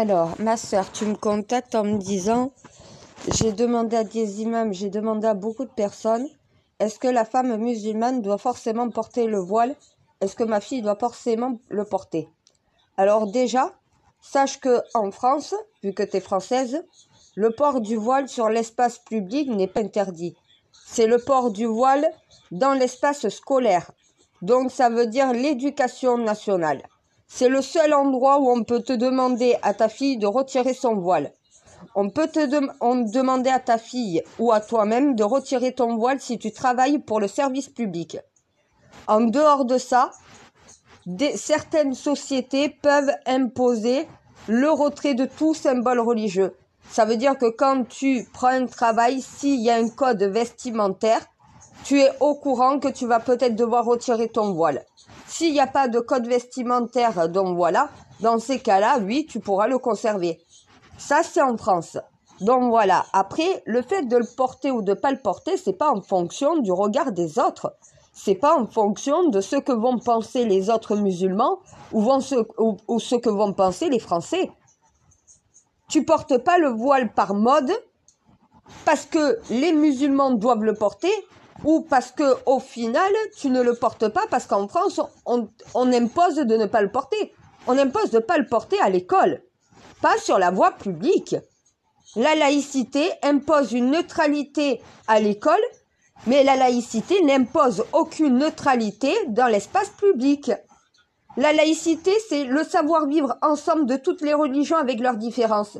Alors, ma sœur, tu me contactes en me disant, j'ai demandé à des imams, j'ai demandé à beaucoup de personnes, est-ce que la femme musulmane doit forcément porter le voile? Est-ce que ma fille doit forcément le porter? Alors déjà, sache que en France, vu que tu es française, le port du voile sur l'espace public n'est pas interdit. C'est le port du voile dans l'espace scolaire. Donc ça veut dire l'éducation nationale. C'est le seul endroit où on peut te demander à ta fille de retirer son voile. On peut demander à ta fille ou à toi-même de retirer ton voile si tu travailles pour le service public. En dehors de ça, certaines sociétés peuvent imposer le retrait de tout symbole religieux. Ça veut dire que quand tu prends un travail, s'il y a un code vestimentaire, tu es au courant que tu vas peut-être devoir retirer ton voile. S'il n'y a pas de code vestimentaire, donc voilà, dans ces cas-là, oui, tu pourras le conserver. Ça, c'est en France. Donc voilà. Après, le fait de le porter ou de pas le porter, c'est pas en fonction du regard des autres. C'est pas en fonction de ce que vont penser les autres musulmans ou ce que vont penser les Français. Tu portes pas le voile par mode parce que les musulmans doivent le porter ou parce que au final tu ne le portes pas parce qu'en France on impose de ne pas le porter. On impose de ne pas le porter à l'école, pas sur la voie publique. La laïcité impose une neutralité à l'école, mais la laïcité n'impose aucune neutralité dans l'espace public. La laïcité, c'est le savoir-vivre ensemble de toutes les religions avec leurs différences.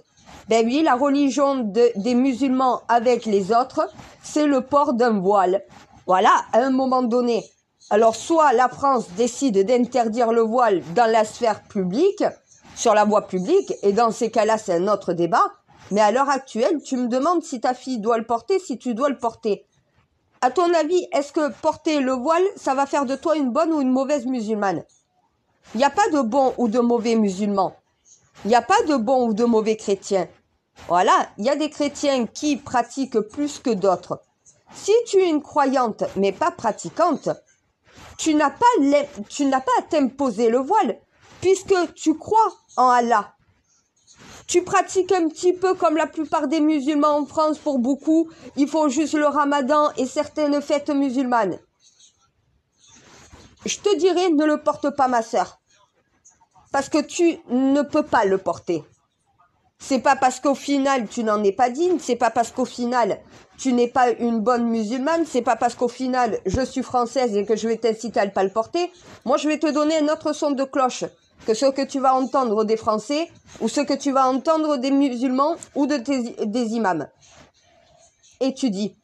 Ben oui, la religion des musulmans avec les autres, c'est le port d'un voile. Voilà, à un moment donné. Alors, soit la France décide d'interdire le voile dans la sphère publique, sur la voie publique, et dans ces cas-là, c'est un autre débat. Mais à l'heure actuelle, tu me demandes si ta fille doit le porter, si tu dois le porter. À ton avis, est-ce que porter le voile, ça va faire de toi une bonne ou une mauvaise musulmane? Il n'y a pas de bons ou de mauvais musulmans. Il n'y a pas de bons ou de mauvais chrétiens. Voilà, il y a des chrétiens qui pratiquent plus que d'autres. Si tu es une croyante, mais pas pratiquante, tu n'as pas à t'imposer le voile, puisque tu crois en Allah. Tu pratiques un petit peu comme la plupart des musulmans en France, pour beaucoup, il faut juste le ramadan et certaines fêtes musulmanes. Je te dirais, ne le porte pas, ma sœur. Parce que tu ne peux pas le porter. C'est pas parce qu'au final, tu n'en es pas digne, c'est pas parce qu'au final, tu n'es pas une bonne musulmane, c'est pas parce qu'au final, je suis française et que je vais t'inciter à ne pas le porter. Moi, je vais te donner un autre son de cloche que ce que tu vas entendre des Français ou ce que tu vas entendre des musulmans ou des imams. Étudie,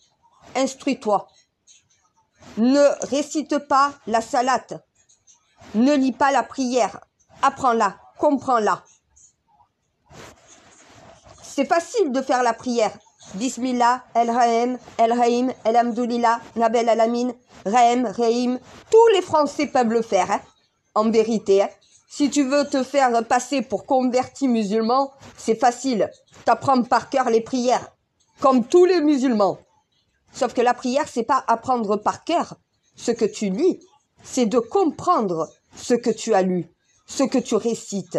instruis-toi. Ne récite pas la salate. Ne lis pas la prière. Apprends-la, comprends-la. C'est facile de faire la prière. Bismillah, El-Rahim, El-Rahim, El-Hamdoulillah, Nabel Alamin, Rahim, Rahim. Tous les Français peuvent le faire, hein, en vérité. Hein. Si tu veux te faire passer pour converti musulman, c'est facile. T'apprends par cœur les prières, comme tous les musulmans. Sauf que la prière, c'est pas apprendre par cœur ce que tu lis, c'est de comprendre ce que tu as lu, ce que tu récites.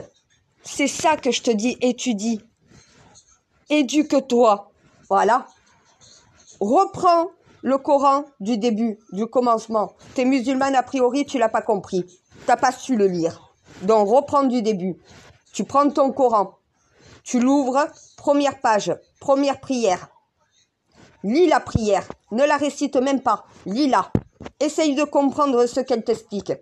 C'est ça que je te dis, étudie. Éduque-toi. Voilà. Reprends le Coran du début, du commencement. T'es musulmane, a priori, tu l'as pas compris. T'as pas su le lire. Donc, reprends du début. Tu prends ton Coran. Tu l'ouvres, première page, première prière. Lis la prière. Ne la récite même pas. Lis-la. Essaye de comprendre ce qu'elle t'explique.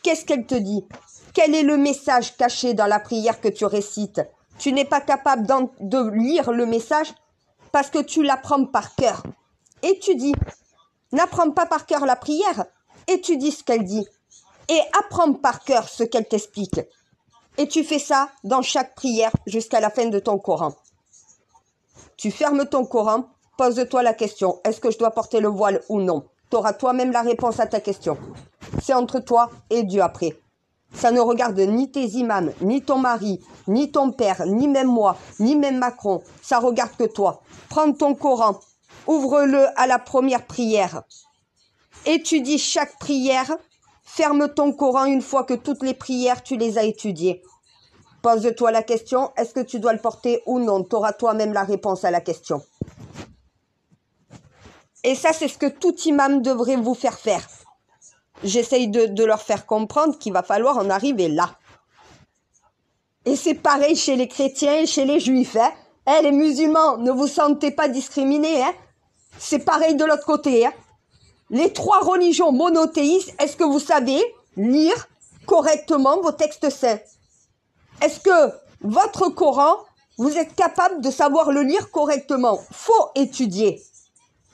Qu'est-ce qu'elle te dit? Quel est le message caché dans la prière que tu récites? Tu n'es pas capable de lire le message parce que tu l'apprends par cœur. Étudie. N'apprends pas par cœur la prière. Étudie ce qu'elle dit. Et apprends par cœur ce qu'elle t'explique. Et tu fais ça dans chaque prière jusqu'à la fin de ton Coran. Tu fermes ton Coran, pose-toi la question. Est-ce que je dois porter le voile ou non? Tu auras toi-même la réponse à ta question. C'est entre toi et Dieu après. Ça ne regarde ni tes imams, ni ton mari, ni ton père, ni même moi, ni même Macron. Ça regarde que toi. Prends ton Coran, ouvre-le à la première prière. Étudie chaque prière. Ferme ton Coran une fois que toutes les prières, tu les as étudiées. Pose-toi la question, est-ce que tu dois le porter ou non? Tu auras toi-même la réponse à la question. Et ça, c'est ce que tout imam devrait vous faire faire. J'essaye de leur faire comprendre qu'il va falloir en arriver là. Et c'est pareil chez les chrétiens et chez les juifs. Hein. Les musulmans, ne vous sentez pas discriminés. Hein. C'est pareil de l'autre côté. Hein. Les 3 religions monothéistes, est-ce que vous savez lire correctement vos textes saints? Est-ce que votre Coran, vous êtes capable de savoir le lire correctement? Faut étudier.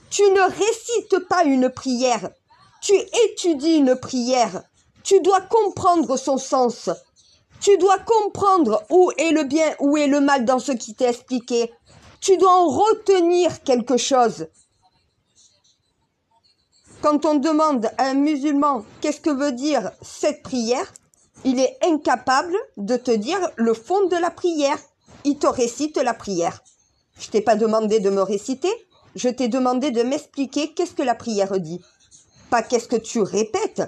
Tu ne récites pas une prière. Tu étudies une prière. Tu dois comprendre son sens. Tu dois comprendre où est le bien, où est le mal dans ce qui t'est expliqué. Tu dois en retenir quelque chose. Quand on demande à un musulman qu'est-ce que veut dire cette prière, il est incapable de te dire le fond de la prière. Il te récite la prière. Je t'ai pas demandé de me réciter, je t'ai demandé de m'expliquer qu'est-ce que la prière dit. Pas qu'est-ce que tu répètes,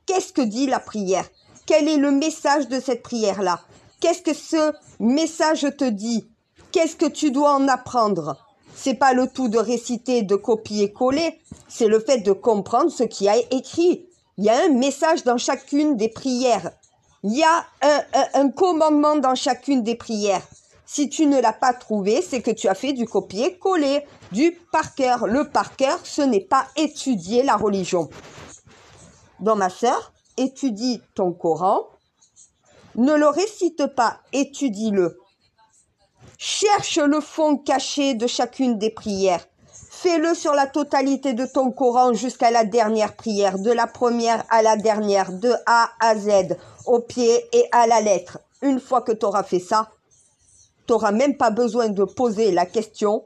qu'est-ce que dit la prière? Quel est le message de cette prière-là? Qu'est-ce que ce message te dit? Qu'est-ce que tu dois en apprendre? C'est pas le tout de réciter, de copier-coller, c'est le fait de comprendre ce qui a écrit. Il y a un message dans chacune des prières. Il y a un commandement dans chacune des prières. Si tu ne l'as pas trouvé, c'est que tu as fait du copier-coller, du par cœur. Le par cœur, ce n'est pas étudier la religion. Donc ma sœur, étudie ton Coran. Ne le récite pas, étudie-le. Cherche le fond caché de chacune des prières. Fais-le sur la totalité de ton Coran jusqu'à la dernière prière, de la première à la dernière, de A à Z, au pied et à la lettre. Une fois que tu auras fait ça, tu n'auras même pas besoin de poser la question,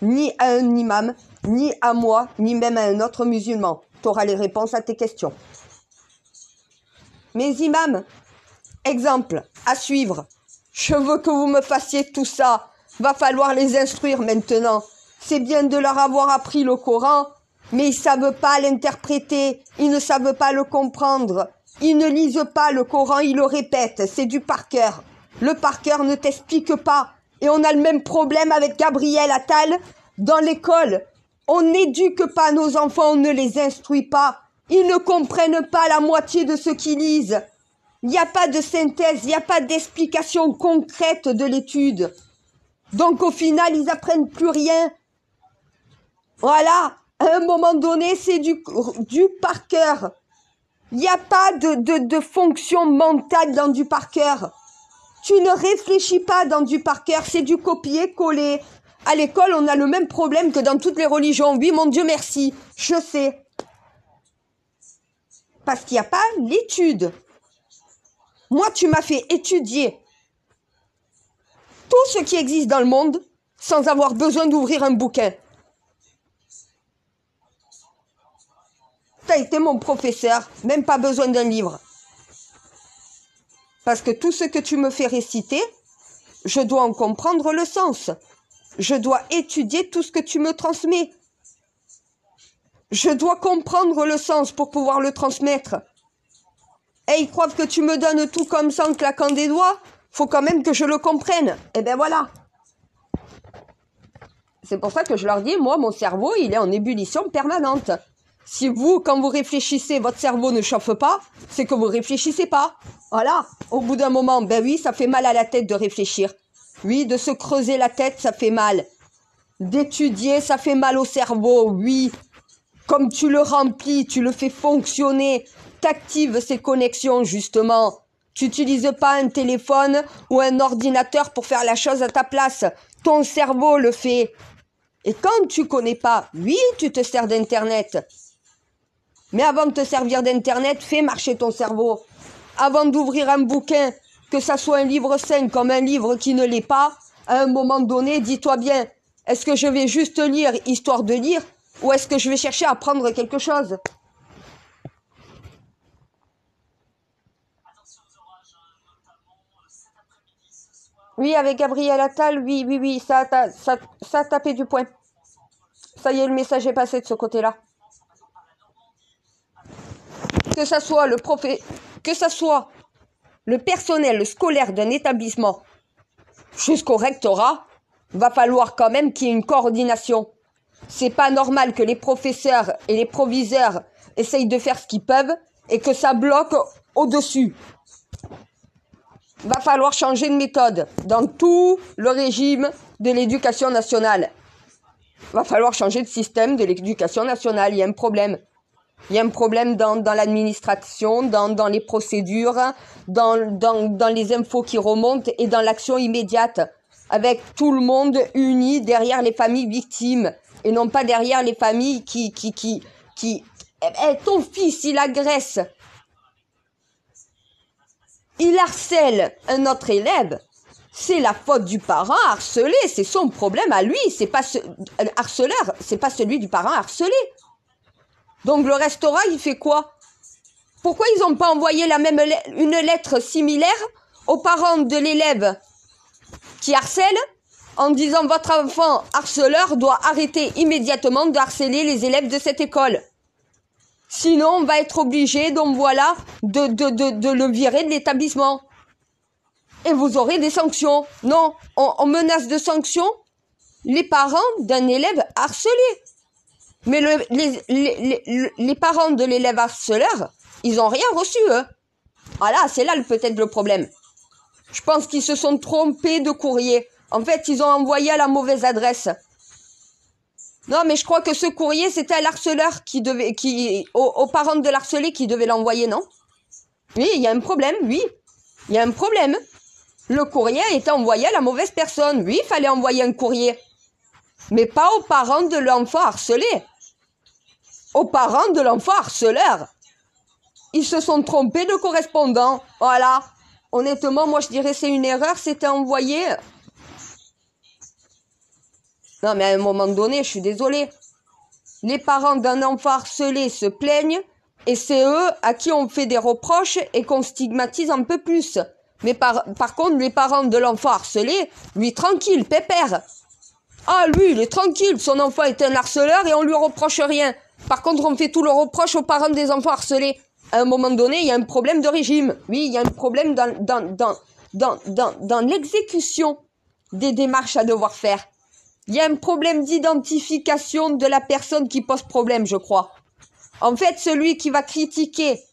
ni à un imam, ni à moi, ni même à un autre musulman. Tu auras les réponses à tes questions. Mes imams, exemple, à suivre. Je veux que vous me fassiez tout ça. Va falloir les instruire maintenant. C'est bien de leur avoir appris le Coran, mais ils savent pas l'interpréter, ils ne savent pas le comprendre. Ils ne lisent pas le Coran, ils le répètent, c'est du par cœur. Le par cœur ne t'explique pas. Et on a le même problème avec Gabriel Attal dans l'école. On n'éduque pas nos enfants, on ne les instruit pas. Ils ne comprennent pas la moitié de ce qu'ils lisent. Il n'y a pas de synthèse, il n'y a pas d'explication concrète de l'étude. Donc au final, ils apprennent plus rien. Voilà, à un moment donné, c'est du par cœur. Il n'y a pas de fonction mentale dans du par cœur. Tu ne réfléchis pas dans du par cœur, c'est du copier-coller. À l'école, on a le même problème que dans toutes les religions. Oui, mon Dieu, merci, je sais. Parce qu'il n'y a pas l'étude. Moi, tu m'as fait étudier tout ce qui existe dans le monde sans avoir besoin d'ouvrir un bouquin. Tu as été mon professeur, même pas besoin d'un livre. Parce que tout ce que tu me fais réciter, je dois en comprendre le sens. Je dois étudier tout ce que tu me transmets. Je dois comprendre le sens pour pouvoir le transmettre. Et ils croient que tu me donnes tout comme ça en claquant des doigts. Faut quand même que je le comprenne. Et ben voilà. C'est pour ça que je leur dis, moi, mon cerveau, il est en ébullition permanente. Si vous, quand vous réfléchissez, votre cerveau ne chauffe pas, c'est que vous réfléchissez pas. Voilà. Au bout d'un moment, ben oui, ça fait mal à la tête de réfléchir. Oui, de se creuser la tête, ça fait mal. D'étudier, ça fait mal au cerveau, oui. Comme tu le remplis, tu le fais fonctionner, t'actives ces connexions, justement. Tu n'utilises pas un téléphone ou un ordinateur pour faire la chose à ta place. Ton cerveau le fait. Et quand tu connais pas, oui, tu te sers d'Internet. Mais avant de te servir d'Internet, fais marcher ton cerveau. Avant d'ouvrir un bouquin, que ça soit un livre sain comme un livre qui ne l'est pas, à un moment donné, dis-toi bien, est-ce que je vais juste lire histoire de lire ou est-ce que je vais chercher à apprendre quelque chose? Oui, avec Gabriel Attal, oui, ça a tapé du poing. Ça y est, le message est passé de ce côté-là. Que ça soit le personnel scolaire d'un établissement jusqu'au rectorat, va falloir quand même qu'il y ait une coordination. C'est pas normal que les professeurs et les proviseurs essayent de faire ce qu'ils peuvent et que ça bloque au-dessus. Va falloir changer de méthode dans tout le régime de l'éducation nationale. Va falloir changer de système de l'éducation nationale. Il y a un problème. Il y a un problème dans l'administration, dans les procédures, dans les infos qui remontent et dans l'action immédiate, avec tout le monde uni derrière les familles victimes et non pas derrière les familles qui ton fils, il agresse, il harcèle un autre élève, c'est la faute du parent harcelé, c'est son problème à lui, c'est pas harceleur, c'est pas celui du parent harcelé. Donc le restaurant, il fait quoi? Pourquoi ils n'ont pas envoyé une lettre similaire aux parents de l'élève qui harcèle en disant votre enfant harceleur doit arrêter immédiatement de harceler les élèves de cette école. Sinon, on va être obligé, donc voilà, de le virer de l'établissement. Et vous aurez des sanctions. Non, on menace de sanctions les parents d'un élève harcelé. Mais les parents de l'élève harceleur, ils n'ont rien reçu, eux. Voilà, c'est là peut-être le problème. Je pense qu'ils se sont trompés de courrier. En fait, ils ont envoyé à la mauvaise adresse. Non, mais je crois que ce courrier, c'était à l'harceleur aux parents de l'harcelé qui devait l'envoyer, non? Oui, il y a un problème, oui. Il y a un problème. Le courrier a été envoyé à la mauvaise personne. Oui, il fallait envoyer un courrier. Mais pas aux parents de l'enfant harcelé. Aux parents de l'enfant harceleur. Ils se sont trompés de correspondant. Voilà. Honnêtement, moi, je dirais c'est une erreur. C'était envoyé... Non, mais à un moment donné, je suis désolée. Les parents d'un enfant harcelé se plaignent et c'est eux à qui on fait des reproches et qu'on stigmatise un peu plus. Mais par contre, les parents de l'enfant harcelé, lui, tranquille, pépère. Ah, lui, il est tranquille, son enfant est un harceleur et on lui reproche rien. Par contre, on fait tout le reproche aux parents des enfants harcelés. À un moment donné, il y a un problème de régime. Oui, il y a un problème dans l'exécution des démarches à devoir faire. Il y a un problème d'identification de la personne qui pose problème, je crois. En fait, celui qui va critiquer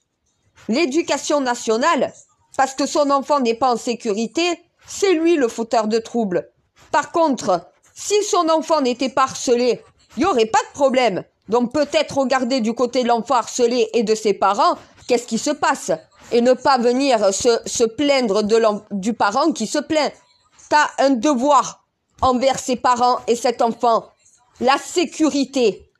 l'éducation nationale, parce que son enfant n'est pas en sécurité, c'est lui le fauteur de troubles. Par contre, si son enfant n'était pas harcelé, il n'y aurait pas de problème. Donc peut-être regarder du côté de l'enfant harcelé et de ses parents, qu'est-ce qui se passe? Et ne pas venir se plaindre du parent qui se plaint. T'as un devoir envers ses parents et cet enfant. La sécurité.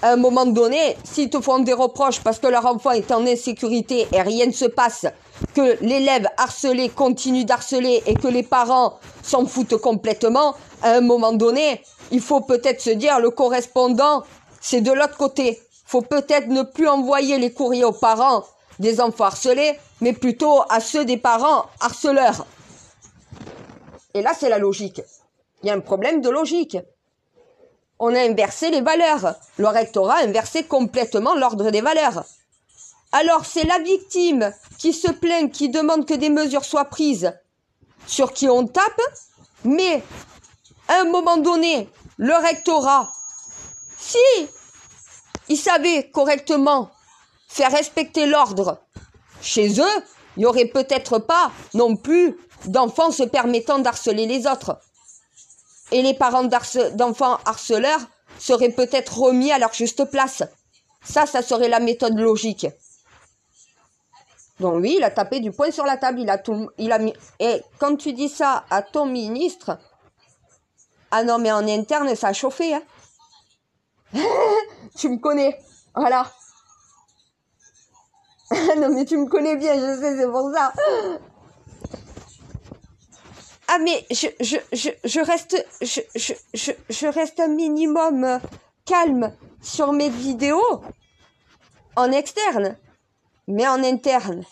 À un moment donné, s'ils te font des reproches parce que leur enfant est en insécurité et rien ne se passe, que l'élève harcelé continue d'harceler et que les parents s'en foutent complètement, à un moment donné, il faut peut-être se dire le correspondant, c'est de l'autre côté. Faut peut-être ne plus envoyer les courriers aux parents des enfants harcelés, mais plutôt à ceux des parents harceleurs. Et là, c'est la logique. Il y a un problème de logique. On a inversé les valeurs. Le rectorat a inversé complètement l'ordre des valeurs. Alors, c'est la victime qui se plaint, qui demande que des mesures soient prises sur qui on tape, mais à un moment donné, le rectorat, si il savait correctement faire respecter l'ordre chez eux, il n'y aurait peut-être pas non plus d'enfants se permettant d'harceler les autres. Et les parents d'enfants harceleurs seraient peut-être remis à leur juste place. Ça serait la méthode logique. Donc oui, il a tapé du poing sur la table, il a mis... Et quand tu dis ça à ton ministre, ah non mais en interne ça a chauffé, hein. Tu me connais, voilà. Non mais tu me connais bien, je sais, c'est pour ça. Ah mais je reste un minimum calme sur mes vidéos en externe, mais en interne,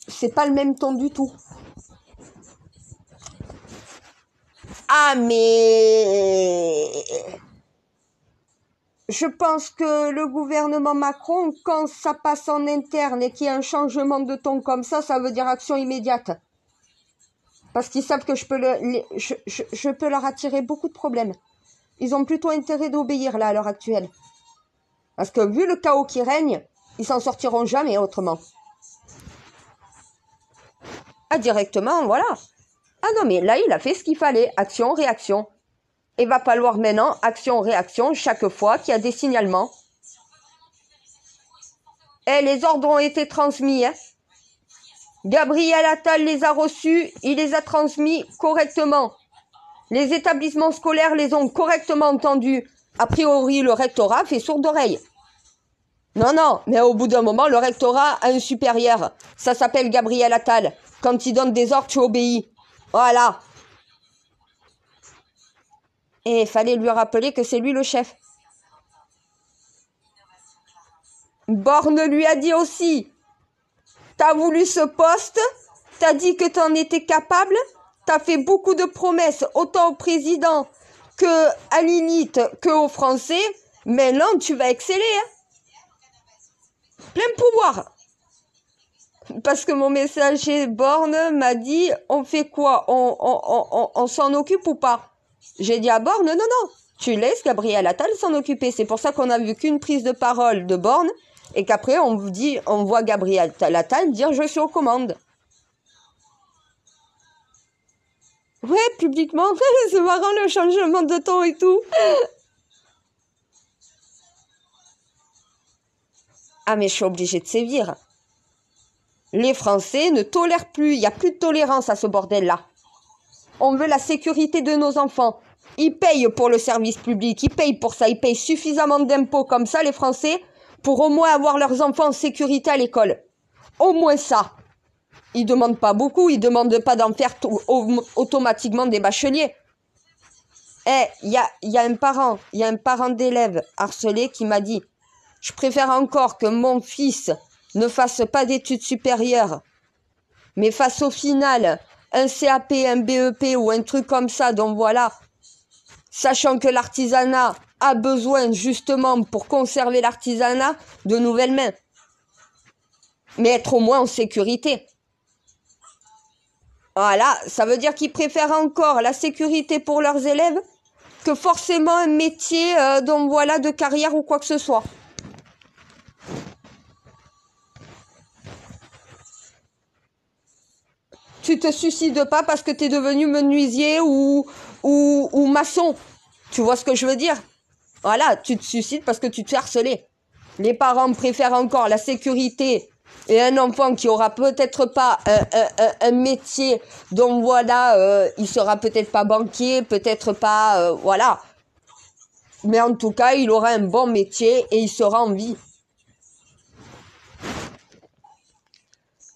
c'est pas le même ton du tout. Ah mais je pense que le gouvernement Macron, quand ça passe en interne et qu'il y a un changement de ton comme ça veut dire action immédiate. Parce qu'ils savent que je peux leur attirer beaucoup de problèmes. Ils ont plutôt intérêt d'obéir là à l'heure actuelle. Parce que vu le chaos qui règne, ils s'en sortiront jamais autrement. Ah, directement, voilà. Ah non, mais là, il a fait ce qu'il fallait. Action, réaction. Il va falloir maintenant action, réaction chaque fois qu'il y a des signalements. Et les ordres ont été transmis. Hein. Gabriel Attal les a reçus, il les a transmis correctement. Les établissements scolaires les ont correctement entendus. A priori, le rectorat fait sourde oreille. Non, non, mais au bout d'un moment, le rectorat a un supérieur. Ça s'appelle Gabriel Attal. Quand il donne des ordres, tu obéis. Voilà. Et il fallait lui rappeler que c'est lui le chef. Borne lui a dit aussi, t'as voulu ce poste, t'as dit que t'en étais capable, t'as fait beaucoup de promesses, autant au président que à Lilith que aux Français. Maintenant, tu vas exceller. Hein. Plein pouvoir. Parce que mon messager Borne m'a dit, on fait quoi? On s'en occupe ou pas? J'ai dit à Borne, non, non, tu laisses Gabriel Attal s'en occuper. C'est pour ça qu'on a vu qu'une prise de parole de Borne et qu'après on voit Gabriel Attal dire je suis aux commandes. Ouais, publiquement, c'est marrant le changement de ton et tout. Ah mais je suis obligée de sévir. Les Français ne tolèrent plus, il n'y a plus de tolérance à ce bordel-là. On veut la sécurité de nos enfants. Ils payent pour le service public, ils payent pour ça, ils payent suffisamment d'impôts comme ça, les Français, pour au moins avoir leurs enfants en sécurité à l'école. Au moins ça. Ils demandent pas beaucoup, ils demandent pas d'en faire automatiquement des bacheliers. Il y a un parent d'élève harcelé qui m'a dit « Je préfère encore que mon fils ne fasse pas d'études supérieures, mais fasse au final un CAP, un BEP ou un truc comme ça, donc voilà, sachant que l'artisanat a besoin justement pour conserver l'artisanat de nouvelles mains, mais être au moins en sécurité. » Voilà, ça veut dire qu'ils préfèrent encore la sécurité pour leurs élèves que forcément un métier donc voilà, de carrière ou quoi que ce soit. Tu te suicides pas parce que tu es devenu menuisier ou maçon. Tu vois ce que je veux dire? Voilà, tu te suicides parce que tu te fais harceler. Les parents préfèrent encore la sécurité et un enfant qui aura peut-être pas un métier dont voilà, il sera peut-être pas banquier, peut-être pas, voilà. Mais en tout cas, il aura un bon métier et il sera en vie.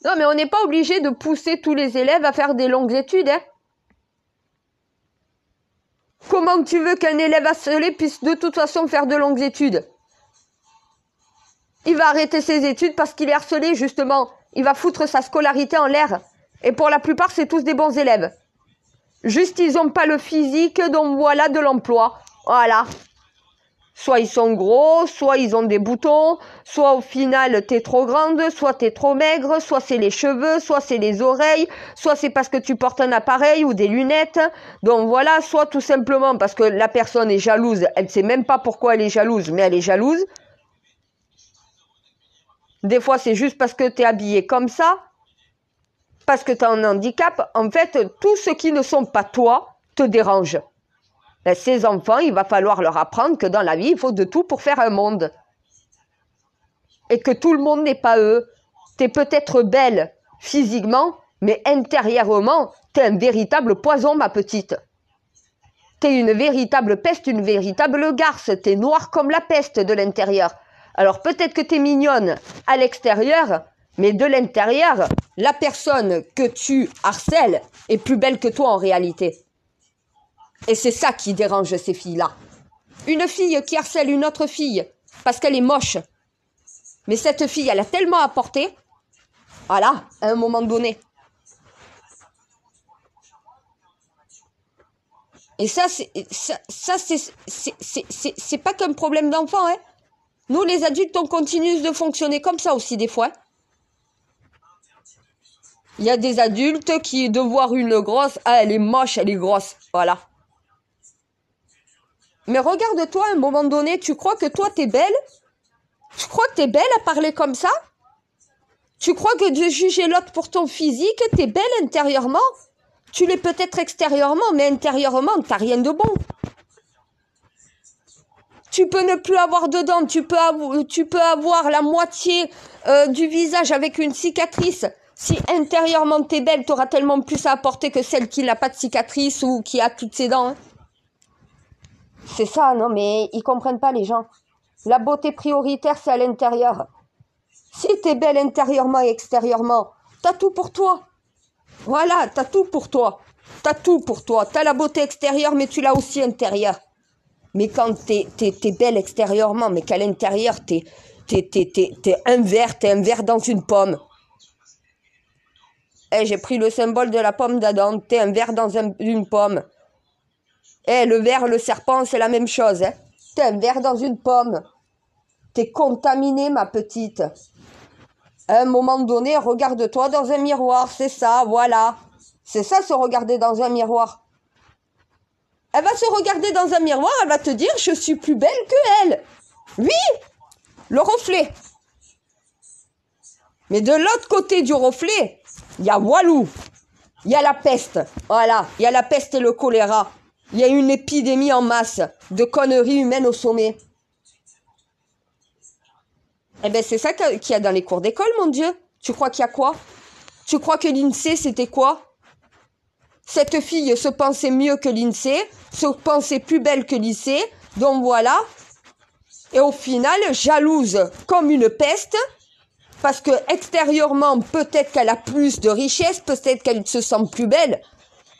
Non, mais on n'est pas obligé de pousser tous les élèves à faire des longues études, hein. Comment tu veux qu'un élève harcelé puisse de toute façon faire de longues études? Il va arrêter ses études parce qu'il est harcelé, justement. Il va foutre sa scolarité en l'air. Et pour la plupart, c'est tous des bons élèves. Juste, ils n'ont pas le physique, donc voilà, de l'emploi. Voilà. Soit ils sont gros, soit ils ont des boutons, soit au final t'es trop grande, soit t'es trop maigre, soit c'est les cheveux, soit c'est les oreilles, soit c'est parce que tu portes un appareil ou des lunettes. Donc voilà, soit tout simplement parce que la personne est jalouse, elle ne sait même pas pourquoi elle est jalouse, mais elle est jalouse. Des fois c'est juste parce que t'es habillé comme ça, parce que t'as un handicap. En fait, tous ceux qui ne sont pas toi te dérangent. Ben, ces enfants, il va falloir leur apprendre que dans la vie, il faut de tout pour faire un monde. Et que tout le monde n'est pas eux. T'es peut-être belle physiquement, mais intérieurement, t'es un véritable poison, ma petite. T'es une véritable peste, une véritable garce. T'es noire comme la peste de l'intérieur. Alors peut-être que t'es mignonne à l'extérieur, mais de l'intérieur, la personne que tu harcèles est plus belle que toi en réalité. Et c'est ça qui dérange ces filles-là. Une fille qui harcèle une autre fille parce qu'elle est moche. Mais cette fille, elle a tellement apporté. Voilà, à un moment donné. Et ça, c'est pas qu'un problème d'enfant, hein. Nous, les adultes, on continue de fonctionner comme ça aussi, des fois. Il y a des adultes qui, de voir une grosse, ah, elle est moche, elle est grosse, voilà. Mais regarde-toi, à un moment donné, tu crois que toi, t'es belle? Tu crois que t'es belle à parler comme ça? Tu crois que de juger l'autre pour ton physique, t'es belle intérieurement? Tu l'es peut-être extérieurement, mais intérieurement, t'as rien de bon. Tu peux ne plus avoir de dents, tu peux avoir la moitié du visage avec une cicatrice. Si intérieurement t'es belle, t'auras tellement plus à apporter que celle qui n'a pas de cicatrice ou qui a toutes ses dents. Hein. C'est ça, non mais ils comprennent pas les gens. La beauté prioritaire, c'est à l'intérieur. Si t'es belle intérieurement et extérieurement, t'as tout pour toi. Voilà, t'as tout pour toi. T'as tout pour toi. T'as la beauté extérieure, mais tu l'as aussi intérieure. Mais quand t'es belle extérieurement, mais qu'à l'intérieur, t'es un verre dans une pomme. Eh, j'ai pris le symbole de la pomme d'Adam. T'es un verre dans une pomme. Eh, le verre, le serpent, c'est la même chose. Hein. T'es un verre dans une pomme. T'es contaminé, ma petite. À un moment donné, regarde-toi dans un miroir. C'est ça, voilà. C'est ça, se regarder dans un miroir. Elle va se regarder dans un miroir, elle va te dire, je suis plus belle que elle. Oui, le reflet. Mais de l'autre côté du reflet, il y a Walou. Il y a la peste. Voilà, il y a la peste et le choléra. Il y a une épidémie en masse de conneries humaines au sommet. Eh bien, c'est ça qu'il y a dans les cours d'école, mon Dieu. Tu crois qu'il y a quoi? Tu crois que l'INSEE, c'était quoi? Cette fille se pensait mieux que l'INSEE, se pensait plus belle que l'INSEE, donc voilà. Et au final, jalouse comme une peste, parce que extérieurement, peut-être qu'elle a plus de richesse, peut-être qu'elle se sent plus belle,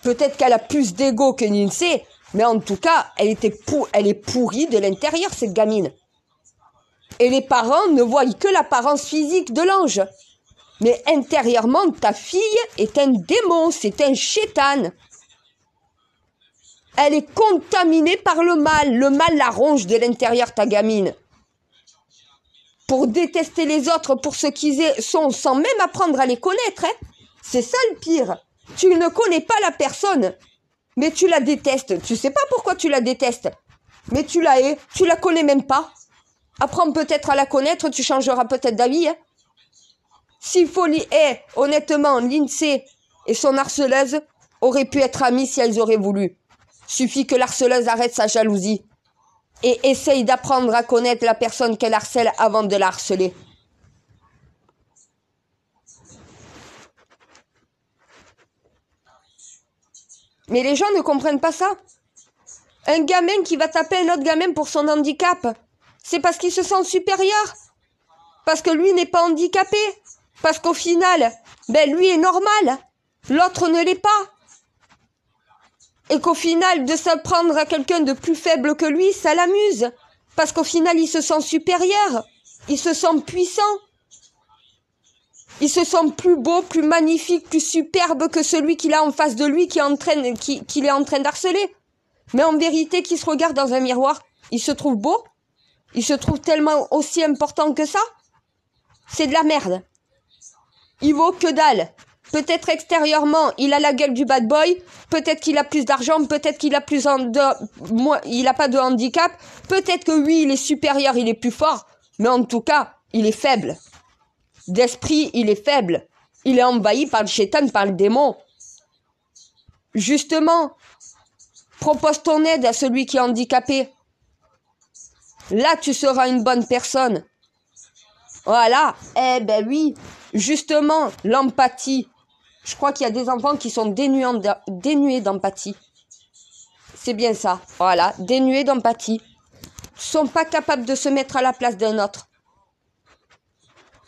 peut-être qu'elle a plus d'ego que l'INSEE, mais en tout cas, elle est pourrie de l'intérieur, cette gamine. Et les parents ne voient que l'apparence physique de l'ange. Mais intérieurement, ta fille est un démon, c'est un chétan. Elle est contaminée par le mal. Le mal la ronge de l'intérieur, ta gamine. Pour détester les autres pour ce qu'ils sont, sans même apprendre à les connaître. Hein. C'est ça le pire. Tu ne connais pas la personne, mais tu la détestes. Tu sais pas pourquoi tu la détestes, mais tu la hais, tu la connais même pas. Apprends peut-être à la connaître, tu changeras peut-être d'avis. Hein. S'il faut honnêtement, l'INSEE et son harceleuse auraient pu être amies si elles auraient voulu. Suffit que l'harceleuse arrête sa jalousie et essaye d'apprendre à connaître la personne qu'elle harcèle avant de la harceler. Mais les gens ne comprennent pas ça. Un gamin qui va taper un autre gamin pour son handicap, c'est parce qu'il se sent supérieur. Parce que lui n'est pas handicapé. Parce qu'au final, lui est normal. L'autre ne l'est pas. Et qu'au final, de s'apprendre à quelqu'un de plus faible que lui, ça l'amuse. Parce qu'au final, il se sent supérieur. Il se sent puissant. Il se sent plus beau, plus magnifique, plus superbe que celui qu'il a en face de lui, qu'il est en train d'harceler. Mais en vérité, qui se regarde dans un miroir, il se trouve beau. Il se trouve tellement aussi important que ça. C'est de la merde. Il vaut que dalle. Peut-être extérieurement, il a la gueule du bad boy. Peut-être qu'il a plus d'argent. Peut-être qu'il a il a pas de handicap. Peut-être que oui, il est supérieur, il est plus fort. Mais en tout cas, il est faible. D'esprit, il est faible. Il est envahi par le chétan, par le démon. Justement, propose ton aide à celui qui est handicapé. Là, tu seras une bonne personne. Voilà. Eh ben oui. Justement, l'empathie. Je crois qu'il y a des enfants qui sont dénués d'empathie. C'est bien ça. Voilà. Dénués d'empathie. Sont pas capables de se mettre à la place d'un autre.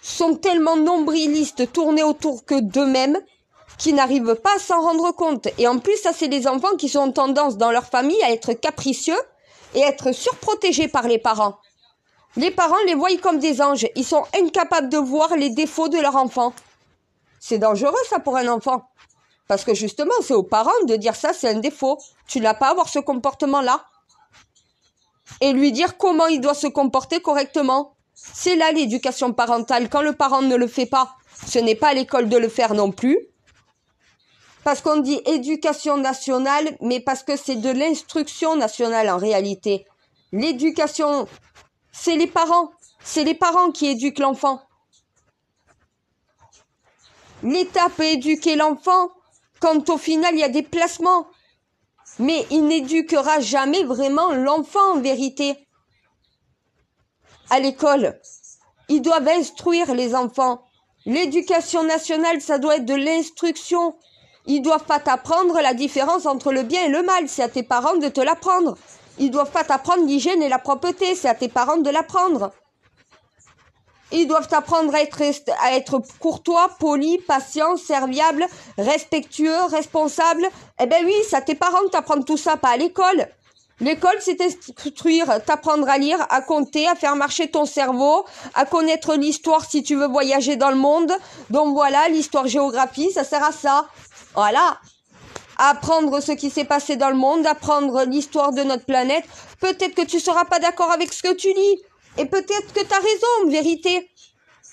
Sont tellement nombrilistes, tournés autour que d'eux-mêmes, qui n'arrivent pas à s'en rendre compte. Et en plus, ça, c'est des enfants qui ont tendance dans leur famille à être capricieux et être surprotégés par les parents. Les parents les voient comme des anges. Ils sont incapables de voir les défauts de leur enfant. C'est dangereux, ça, pour un enfant. Parce que justement, c'est aux parents de dire ça, c'est un défaut. Tu n'as pas à avoir ce comportement-là. Et lui dire comment il doit se comporter correctement. C'est là l'éducation parentale. Quand le parent ne le fait pas, ce n'est pas à l'école de le faire non plus. Parce qu'on dit éducation nationale, mais parce que c'est de l'instruction nationale en réalité. L'éducation, c'est les parents. C'est les parents qui éduquent l'enfant. L'État peut éduquer l'enfant quand au final il y a des placements. Mais il n'éduquera jamais vraiment l'enfant en vérité. À l'école, ils doivent instruire les enfants. L'éducation nationale, ça doit être de l'instruction. Ils doivent pas t'apprendre la différence entre le bien et le mal. C'est à tes parents de te l'apprendre. Ils doivent pas t'apprendre l'hygiène et la propreté. C'est à tes parents de l'apprendre. Ils doivent t'apprendre à être courtois, poli, patient, serviable, respectueux, responsable. Eh ben oui, c'est à tes parents de t'apprendre tout ça, pas à l'école. L'école, c'est instruire, t'apprendre à lire, à compter, à faire marcher ton cerveau, à connaître l'histoire si tu veux voyager dans le monde. Donc voilà, l'histoire-géographie, ça sert à ça. Voilà. Apprendre ce qui s'est passé dans le monde, apprendre l'histoire de notre planète. Peut-être que tu seras pas d'accord avec ce que tu lis. Et peut-être que tu as raison, en vérité.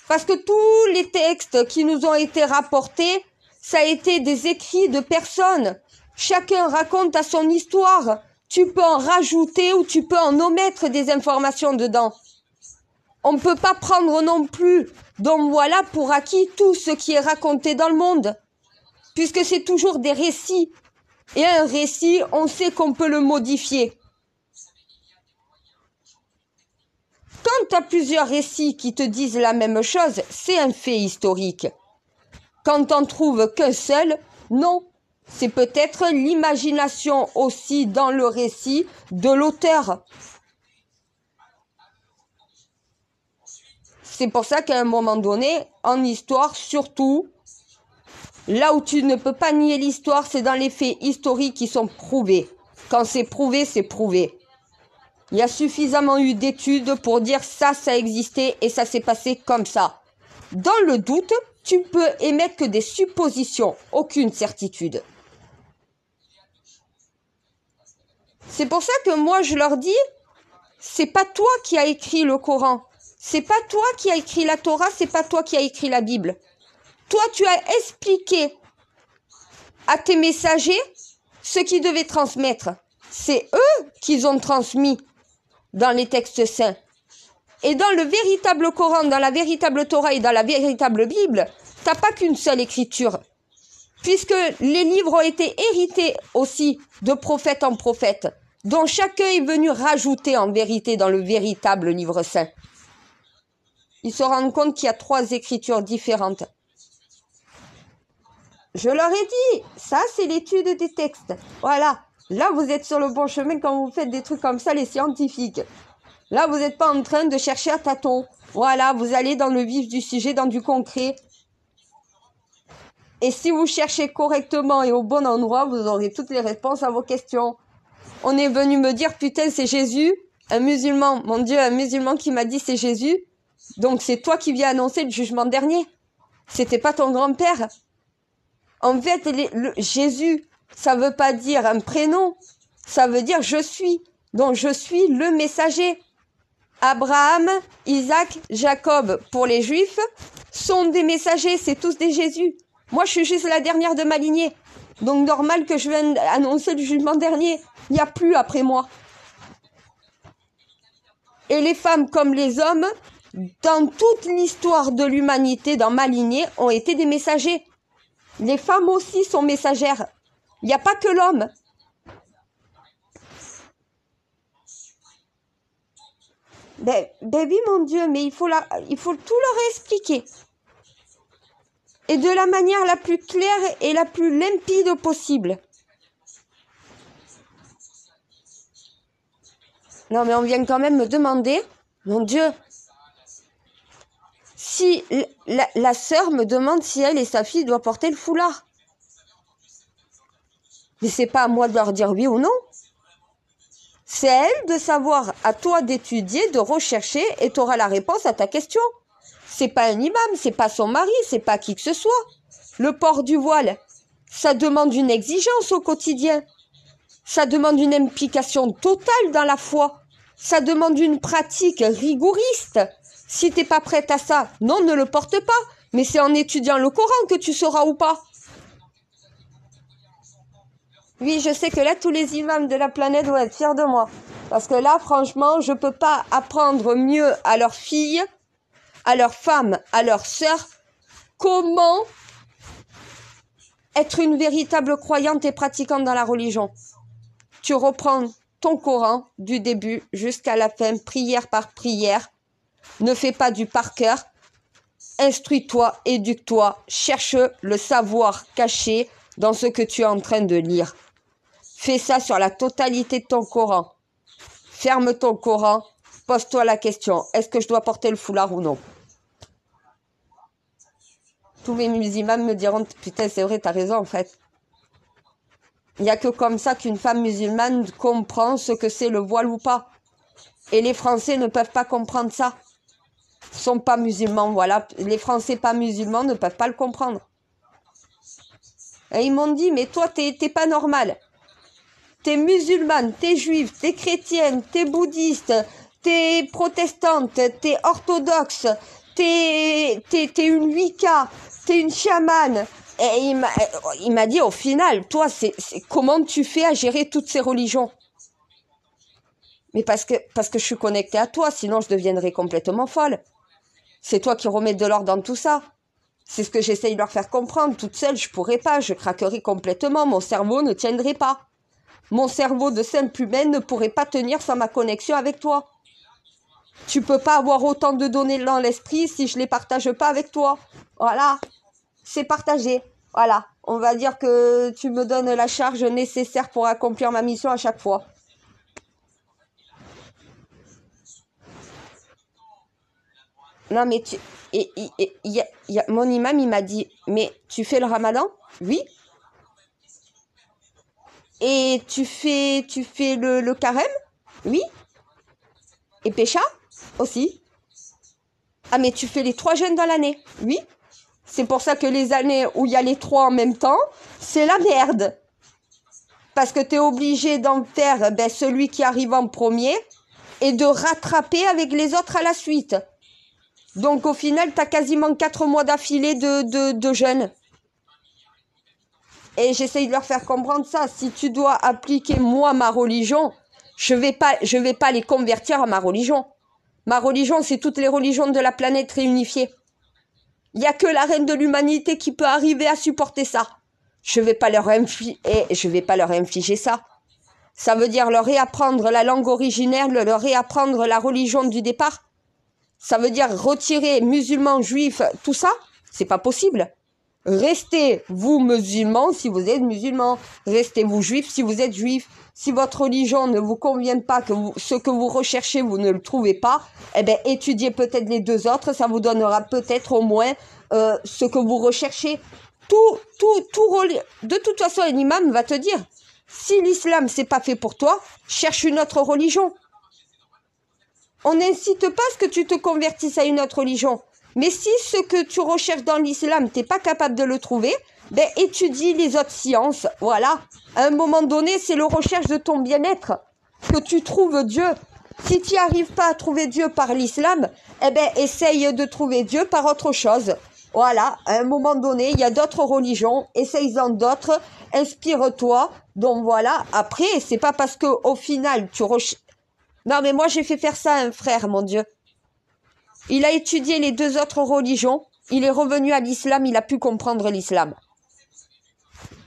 Parce que tous les textes qui nous ont été rapportés, ça a été des écrits de personnes. Chacun raconte à son histoire. Tu peux en rajouter ou tu peux en omettre des informations dedans. On ne peut pas prendre non plus, donc voilà, pour acquis tout ce qui est raconté dans le monde. Puisque c'est toujours des récits. Et un récit, on sait qu'on peut le modifier. Quand tu as plusieurs récits qui te disent la même chose, c'est un fait historique. Quand t'en trouves qu'un seul, non. C'est peut-être l'imagination aussi dans le récit de l'auteur. C'est pour ça qu'à un moment donné, en histoire, surtout, là où tu ne peux pas nier l'histoire, c'est dans les faits historiques qui sont prouvés. Quand c'est prouvé, c'est prouvé. Il y a suffisamment eu d'études pour dire ça a existé et ça s'est passé comme ça. Dans le doute, tu peux émettre que des suppositions, aucune certitude. C'est pour ça que moi je leur dis, c'est pas toi qui as écrit le Coran, c'est pas toi qui as écrit la Torah, c'est pas toi qui as écrit la Bible. Toi tu as expliqué à tes messagers ce qu'ils devaient transmettre. C'est eux qui ont transmis dans les textes saints. Et dans le véritable Coran, dans la véritable Torah et dans la véritable Bible, t'as pas qu'une seule écriture. Puisque les livres ont été hérités aussi de prophète en prophète, dont chacun est venu rajouter en vérité dans le véritable livre saint. Ils se rendent compte qu'il y a 3 écritures différentes. Je leur ai dit, ça c'est l'étude des textes. Voilà, là vous êtes sur le bon chemin quand vous faites des trucs comme ça, les scientifiques. Là vous n'êtes pas en train de chercher à tâtons. Voilà, vous allez dans le vif du sujet, dans du concret. Et si vous cherchez correctement et au bon endroit, vous aurez toutes les réponses à vos questions. On est venu me dire, putain, c'est Jésus, un musulman, mon Dieu, un musulman qui m'a dit c'est Jésus. Donc c'est toi qui viens annoncer le jugement dernier. C'était pas ton grand-père. En fait, Jésus, ça veut pas dire un prénom, ça veut dire je suis. Donc je suis le messager. Abraham, Isaac, Jacob, pour les Juifs, sont des messagers, c'est tous des Jésus. Moi, je suis juste la dernière de ma lignée. Donc normal que je vienne annoncer le jugement dernier. Il n'y a plus après moi. Et les femmes comme les hommes, dans toute l'histoire de l'humanité, dans ma lignée, ont été des messagers. Les femmes aussi sont messagères. Il n'y a pas que l'homme. Ben oui, mon Dieu, mais il faut tout leur expliquer. Et de la manière la plus claire et la plus limpide possible. Non, mais on vient quand même me demander, mon Dieu, si la sœur me demande si elle et sa fille doivent porter le foulard. Mais c'est pas à moi de leur dire oui ou non. C'est à elle de savoir, à toi d'étudier, de rechercher, et tu auras la réponse à ta question. C'est pas un imam, c'est pas son mari, c'est pas qui que ce soit. Le port du voile, Ça demande une exigence au quotidien. Ça demande une implication totale dans la foi. Ça demande une pratique rigoriste. Si t'es pas prête à ça, non, ne le porte pas. Mais c'est en étudiant le Coran que tu sauras ou pas. Oui, je sais que là, tous les imams de la planète doivent être fiers de moi. Parce que là, franchement, je peux pas apprendre mieux à leurs filles, à leurs femmes, à leurs sœurs, comment être une véritable croyante et pratiquante dans la religion. Tu reprends ton Coran du début jusqu'à la fin, prière par prière. Ne fais pas du par cœur. Instruis-toi, éduque-toi, cherche le savoir caché dans ce que tu es en train de lire. Fais ça sur la totalité de ton Coran. Ferme ton Coran, pose-toi la question, est-ce que je dois porter le foulard ou non? Tous les musulmans me diront, putain, c'est vrai, t'as raison en fait. Il n'y a que comme ça qu'une femme musulmane comprend ce que c'est le voile ou pas. Et les Français ne peuvent pas comprendre ça. Ils ne sont pas musulmans, voilà. Les Français pas musulmans ne peuvent pas le comprendre. Et ils m'ont dit, mais toi, t'es pas normal. T'es musulmane, t'es juive, t'es chrétienne, t'es bouddhiste, t'es protestante, t'es orthodoxe, t'es une Wicca, t'es une chamane. Et il m'a dit, au final, toi, c'est comment tu fais à gérer toutes ces religions? Mais parce que je suis connectée à toi, sinon je deviendrais complètement folle. C'est toi qui remets de l'ordre dans tout ça. C'est ce que j'essaye de leur faire comprendre. Toute seule, je pourrais pas, je craquerais complètement, mon cerveau ne tiendrait pas. Mon cerveau de simple humaine ne pourrait pas tenir sans ma connexion avec toi. Tu peux pas avoir autant de données dans l'esprit si je les partage pas avec toi. Voilà, c'est partagé. Voilà, on va dire que tu me donnes la charge nécessaire pour accomplir ma mission à chaque fois. Non, mais mon imam, il m'a dit, mais tu fais le ramadan? Oui. Et tu fais le carême? Oui. Et Pécha? Aussi. Ah, mais tu fais les 3 jeûnes dans l'année? Oui. C'est pour ça que les années où il y a les 3 en même temps, c'est la merde. Parce que tu es obligé d'en faire celui qui arrive en premier et de rattraper avec les autres à la suite. Donc au final, tu as quasiment 4 mois d'affilée de jeûne. Et j'essaye de leur faire comprendre ça. Si tu dois appliquer moi ma religion, je vais pas les convertir à ma religion. Ma religion, c'est toutes les religions de la planète réunifiées. Il n'y a que la reine de l'humanité qui peut arriver à supporter ça. Je vais pas leur infliger ça. Ça veut dire leur réapprendre la langue originaire, leur réapprendre la religion du départ. Ça veut dire retirer musulmans, juifs, tout ça. C'est pas possible. Restez, vous, musulmans, si vous êtes musulmans. Restez, vous, juifs, si vous êtes juifs. Si votre religion ne vous convient pas, ce que vous recherchez, vous ne le trouvez pas, eh bien, étudiez peut-être les 2 autres. Ça vous donnera peut-être au moins ce que vous recherchez. De toute façon, un imam va te dire, si l'islam, c'est pas fait pour toi, cherche une autre religion. On n'incite pas à ce que tu te convertisses à une autre religion. Mais si ce que tu recherches dans l'islam, tu n'es pas capable de le trouver, ben étudie les autres sciences. Voilà. À un moment donné, c'est la recherche de ton bien-être que tu trouves Dieu. Si tu n'y arrives pas à trouver Dieu par l'islam, eh ben essaye de trouver Dieu par autre chose. Voilà. À un moment donné, il y a d'autres religions. Essaye-en d'autres. Inspire-toi. Donc voilà. Après, c'est pas parce que au final tu recherches. Non, mais moi j'ai fait faire ça à un frère, mon Dieu. Il a étudié les 2 autres religions. Il est revenu à l'islam. Il a pu comprendre l'islam.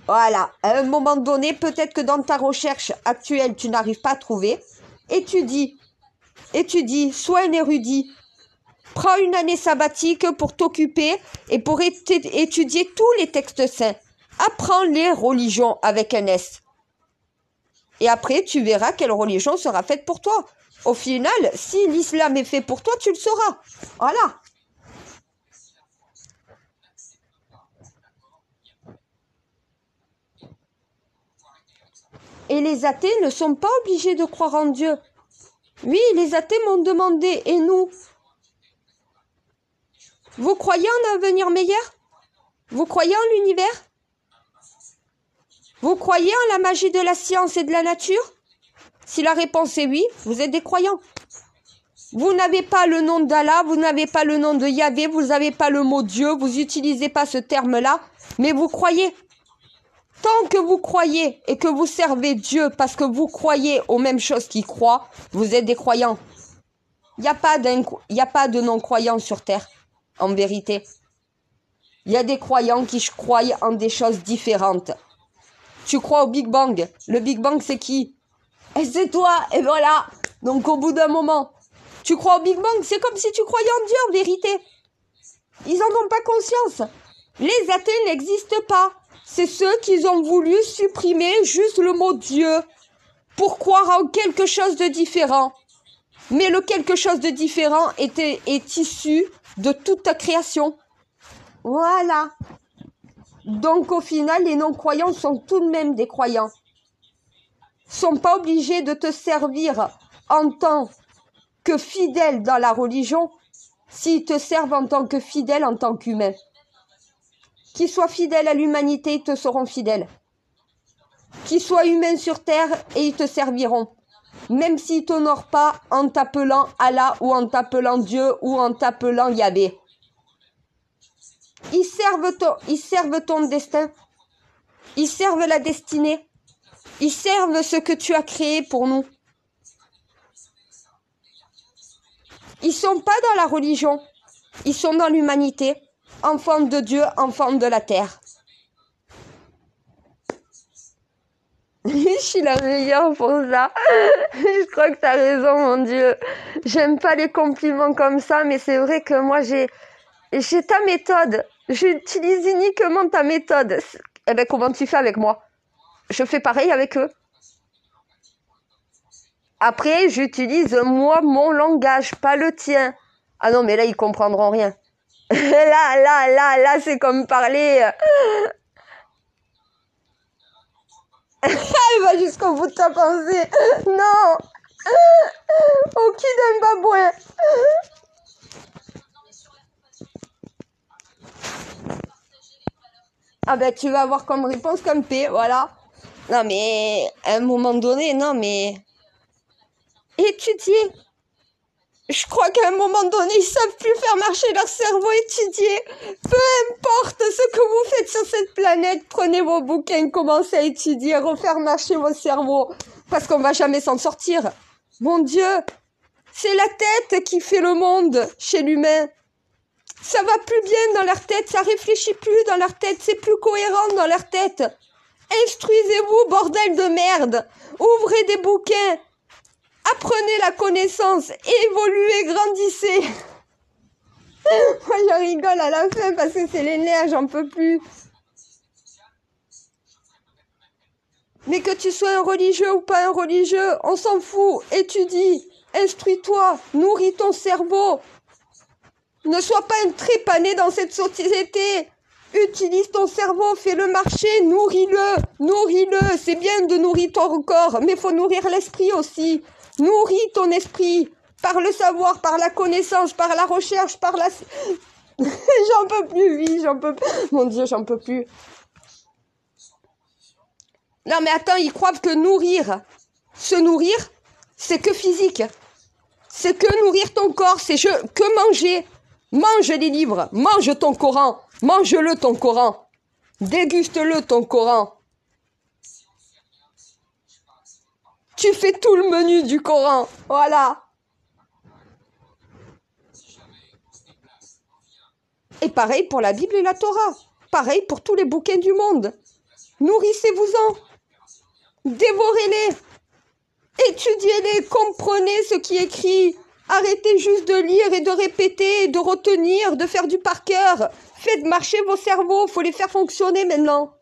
Voilà. À un moment donné, peut-être que dans ta recherche actuelle, tu n'arrives pas à trouver. Étudie. Sois un érudit. Prends une année sabbatique pour t'occuper et pour étudier tous les textes saints. Apprends les religions avec un S. Et après, tu verras quelle religion sera faite pour toi. Au final, si l'islam est fait pour toi, tu le sauras. Voilà. Et les athées ne sont pas obligés de croire en Dieu. Oui, les athées m'ont demandé, et nous? Vous croyez en un avenir meilleur? Vous croyez en l'univers? Vous croyez en la magie de la science et de la nature? Si la réponse est oui, vous êtes des croyants. Vous n'avez pas le nom d'Allah, vous n'avez pas le nom de Yahvé, vous n'avez pas le mot Dieu, vous n'utilisez pas ce terme-là, mais vous croyez. Tant que vous croyez et que vous servez Dieu parce que vous croyez aux mêmes choses qu'il croit, vous êtes des croyants. Il n'y a pas de non-croyants sur Terre, en vérité. Il y a des croyants qui croient en des choses différentes. Tu crois au Big Bang. Le Big Bang, c'est qui? Et c'est toi, et voilà. Donc au bout d'un moment, tu crois au Big Bang, c'est comme si tu croyais en Dieu, en vérité. Ils n'en ont pas conscience. Les athées n'existent pas. C'est ceux qui ont voulu supprimer juste le mot Dieu pour croire en quelque chose de différent. Mais le quelque chose de différent est issu de toute ta création. Voilà. Donc au final, les non-croyants sont tout de même des croyants. Ils sont pas obligés de te servir en tant que fidèle dans la religion, s'ils te servent en tant que fidèle en tant qu'humain. Qu'ils soient fidèles à l'humanité, ils te seront fidèles. Qu'ils soient humains sur terre et ils te serviront. Même s'ils t'honorent pas en t'appelant Allah ou en t'appelant Dieu ou en t'appelant Yahvé. Ils servent ton destin. Ils servent la destinée. Ils servent ce que tu as créé pour nous. Ils sont pas dans la religion. Ils sont dans l'humanité. Enfants de Dieu, enfants de la terre. Je suis la meilleure pour ça. Je crois que t'as raison, mon Dieu. J'aime pas les compliments comme ça, mais c'est vrai que moi, j'ai ta méthode. J'utilise uniquement ta méthode. Eh ben, comment tu fais avec moi? Je fais pareil avec eux. Après, j'utilise moi mon langage, pas le tien. Ah non, mais là, ils comprendront rien. Là, c'est comme parler. Elle va jusqu'au bout de ta pensée. Non. Au cul d'un babouin. Ah ben, tu vas avoir comme réponse comme P, voilà. Non, mais à un moment donné, non, mais... Étudier. Je crois qu'à un moment donné, ils savent plus faire marcher leur cerveau, étudier. Peu importe ce que vous faites sur cette planète, prenez vos bouquins, commencez à étudier, refaire marcher vos cerveaux. Parce qu'on va jamais s'en sortir. Mon Dieu, c'est la tête qui fait le monde chez l'humain. Ça va plus bien dans leur tête, ça réfléchit plus dans leur tête, c'est plus cohérent dans leur tête. Instruisez-vous, bordel de merde. Ouvrez des bouquins. Apprenez la connaissance, évoluez, grandissez. Moi, je rigole à la fin parce que c'est les nerfs, j'en peux plus. Mais que tu sois un religieux ou pas un religieux, on s'en fout. Étudie, instruis-toi, nourris ton cerveau. Ne sois pas un trépané dans cette société. Utilise ton cerveau, fais-le marcher, nourris-le, nourris-le. C'est bien de nourrir ton corps, mais il faut nourrir l'esprit aussi. Nourris ton esprit par le savoir, par la connaissance, par la recherche, par la... J'en peux plus, oui, j'en peux plus. Mon Dieu, j'en peux plus. Non, mais attends, ils croient que se nourrir, c'est que physique. C'est que nourrir ton corps, c'est que manger. Mange les livres, mange ton Coran, mange-le ton Coran. Déguste-le ton Coran. Tu fais tout le menu du Coran, voilà. Et pareil pour la Bible et la Torah. Pareil pour tous les bouquins du monde. Nourrissez-vous-en. Dévorez-les. Étudiez-les, comprenez ce qui est écrit. Arrêtez juste de lire et de répéter, de retenir, de faire du par cœur. Faites marcher vos cerveaux, faut les faire fonctionner maintenant.